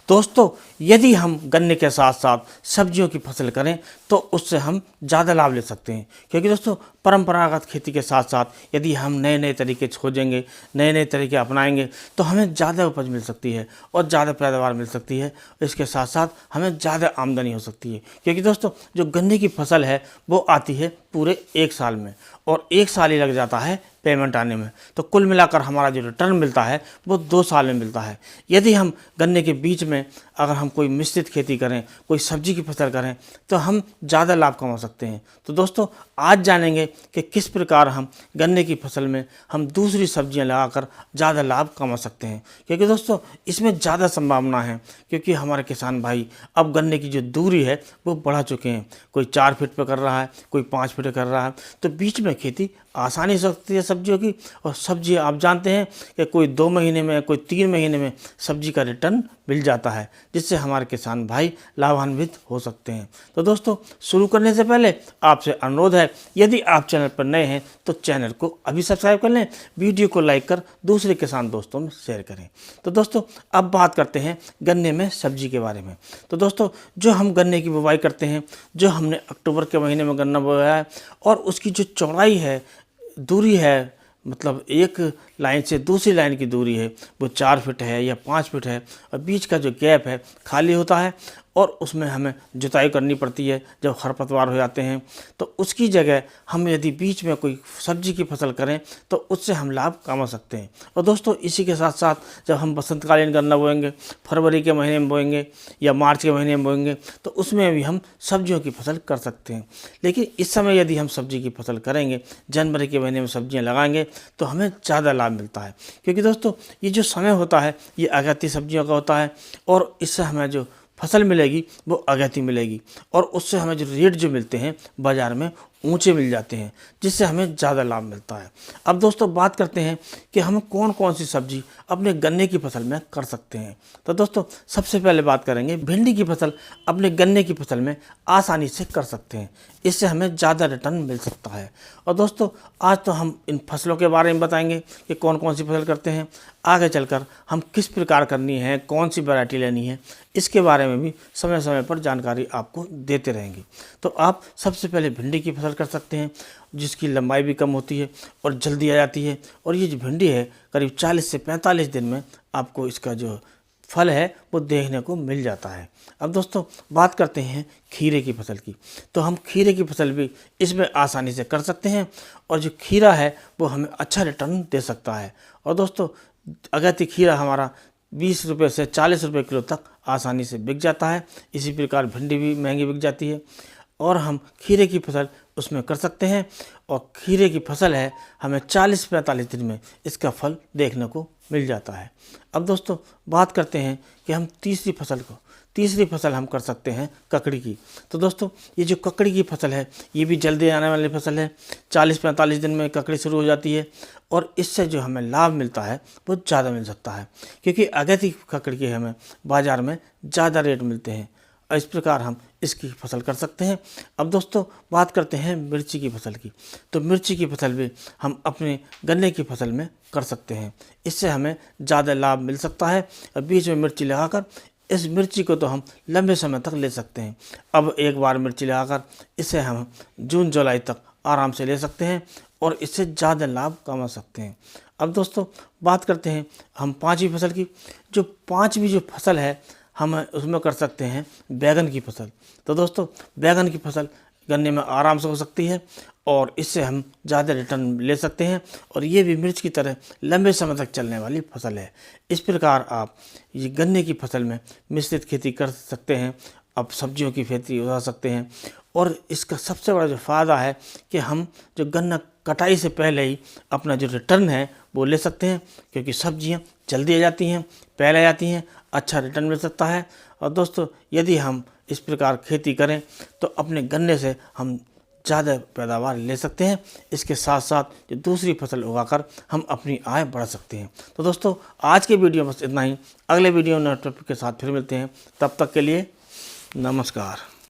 दोस्तों, यदि हम गन्ने के साथ साथ सब्जियों की फसल करें तो उससे हम ज़्यादा लाभ ले सकते हैं, क्योंकि दोस्तों परंपरागत खेती के साथ साथ यदि हम नए नए तरीके खोजेंगे, नए नए तरीके अपनाएंगे तो हमें ज़्यादा उपज मिल सकती है और ज़्यादा पैदावार मिल सकती है। इसके साथ साथ हमें ज़्यादा आमदनी हो सकती है, क्योंकि दोस्तों जो गन्ने की फसल है वो आती है पूरे 1 साल में और 1 साल ही लग जाता है पेमेंट आने में। तो कुल मिलाकर हमारा जो रिटर्न मिलता है वो 2 साल में मिलता है। यदि हम गन्ने के बीच में अगर हम कोई मिश्रित खेती करें, कोई सब्जी की फसल करें तो हम ज़्यादा लाभ कमा सकते हैं। तो दोस्तों आज जानेंगे कि किस प्रकार हम गन्ने की फसल में हम दूसरी सब्जियां लगाकर ज़्यादा लाभ कमा सकते हैं, क्योंकि दोस्तों इसमें ज़्यादा संभावना है, क्योंकि हमारे किसान भाई अब गन्ने की जो दूरी है वो बढ़ा चुके हैं। कोई 4 फीट पर कर रहा है, कोई 5 फीट कर रहा है, तो बीच में खेती आसानी से हो सकती है सब्जियों की। और सब्जी आप जानते हैं कि कोई 2 महीने में, कोई 3 महीने में सब्जी का रिटर्न मिल जाता है, जिससे हमारे किसान भाई लाभान्वित हो सकते हैं। तो दोस्तों शुरू करने से पहले आपसे अनुरोध है, यदि आप चैनल पर नए हैं तो चैनल को अभी सब्सक्राइब कर लें, वीडियो को लाइक कर दूसरे किसान दोस्तों में शेयर करें। तो दोस्तों अब बात करते हैं गन्ने में सब्जी के बारे में। तो दोस्तों जो हम गन्ने की बुवाई करते हैं, जो हमने अक्टूबर के महीने में गन्ना बोया है और उसकी जो चौड़ाई है, दूरी है, मतलब एक लाइन से दूसरी लाइन की दूरी है वो 4 फीट है या 5 फीट है, और बीच का जो गैप है खाली होता है और उसमें हमें जुताई करनी पड़ती है जब खरपतवार हो जाते हैं। तो उसकी जगह हम यदि बीच में कोई सब्जी की फसल करें तो उससे हम लाभ कमा सकते हैं। और दोस्तों इसी के साथ साथ जब हम बसंतकालीन गन्ना बोएंगे, फरवरी के महीने में बोएंगे या मार्च के महीने में बोएंगे, तो उसमें भी हम सब्जियों की फसल कर सकते हैं। लेकिन इस समय यदि हम सब्जी की फसल करेंगे, जनवरी के महीने में सब्जियाँ लगाएंगे तो हमें ज़्यादा लाभ मिलता है, क्योंकि दोस्तों ये जो समय होता है ये अगैती सब्जियों का होता है और इससे हमें जो फसल मिलेगी वो अगैती मिलेगी और उससे हमें जो रेट जो मिलते हैं बाज़ार में ऊंचे मिल जाते हैं, जिससे हमें ज़्यादा लाभ मिलता है। अब दोस्तों बात करते हैं कि हम कौन कौन सी सब्जी अपने गन्ने की फसल में कर सकते हैं। तो दोस्तों सबसे पहले बात करेंगे भिंडी की फसल अपने गन्ने की फसल में आसानी से कर सकते हैं, इससे हमें ज़्यादा रिटर्न मिल सकता है। और दोस्तों आज तो हम इन फसलों के बारे में बताएंगे कि कौन कौन सी फसल करते हैं, आगे चलकर हम किस प्रकार करनी है, कौन सी वैरायटी लेनी है, इसके बारे में भी समय समय पर जानकारी आपको देते रहेंगे। तो आप सबसे पहले भिंडी की फसल कर सकते हैं, जिसकी लंबाई भी कम होती है और जल्दी आ जाती है। और ये जो भिंडी है करीब 40 से 45 दिन में आपको इसका जो फल है वो देखने को मिल जाता है। अब दोस्तों बात करते हैं खीरे की फसल की। तो हम खीरे की फसल भी इसमें आसानी से कर सकते हैं और जो खीरा है वो हमें अच्छा रिटर्न दे सकता है। और दोस्तों अगैती खीरा हमारा 20 रुपये से 40 रुपये किलो तक आसानी से बिक जाता है। इसी प्रकार भिंडी भी महंगी बिक जाती है और हम खीरे की फसल उसमें कर सकते हैं। और खीरे की फसल है हमें 40-45 दिन में इसका फल देखने को मिल जाता है। अब दोस्तों बात करते हैं कि हम तीसरी फसल हम कर सकते हैं ककड़ी की। तो दोस्तों ये जो ककड़ी की फसल है ये भी जल्दी आने वाली फसल है, 40-45 दिन में ककड़ी शुरू हो जाती है और इससे जो हमें लाभ मिलता है वो ज़्यादा मिल सकता है, क्योंकि अगैती ककड़ी के हमें बाज़ार में ज़्यादा रेट मिलते हैं। इस प्रकार हम इसकी फसल कर सकते हैं। अब दोस्तों बात करते हैं मिर्ची की फसल की। तो मिर्ची की फसल भी हम अपने गन्ने की फसल में कर सकते हैं, इससे हमें ज़्यादा लाभ मिल सकता है। और बीच में मिर्ची लगाकर इस मिर्ची को तो हम लंबे समय तक ले सकते हैं। अब एक बार मिर्ची लगाकर इसे हम जून जुलाई तक आराम से ले सकते हैं और इससे ज़्यादा लाभ कमा सकते हैं। अब दोस्तों बात करते हैं हम 5वीं फसल की। जो 5वीं जो फसल है हम उसमें कर सकते हैं बैगन की फसल। तो दोस्तों बैगन की फसल गन्ने में आराम से हो सकती है और इससे हम ज़्यादा रिटर्न ले सकते हैं और ये भी मिर्च की तरह लंबे समय तक चलने वाली फसल है। इस प्रकार आप ये गन्ने की फसल में मिश्रित खेती कर सकते हैं, अब सब्जियों की खेती उगा सकते हैं। और इसका सबसे बड़ा जो फ़ायदा है कि हम जो गन्ना कटाई से पहले ही अपना जो रिटर्न है वो ले सकते हैं, क्योंकि सब्जियां जल्दी आ जाती हैं, पहले आ जाती हैं, अच्छा रिटर्न मिल सकता है। और दोस्तों यदि हम इस प्रकार खेती करें तो अपने गन्ने से हम ज़्यादा पैदावार ले सकते हैं। इसके साथ साथ जो दूसरी फसल उगाकर हम अपनी आय बढ़ा सकते हैं। तो दोस्तों आज के वीडियो बस इतना ही। अगले वीडियो नए टॉपिक के साथ फिर मिलते हैं, तब तक के लिए नमस्कार।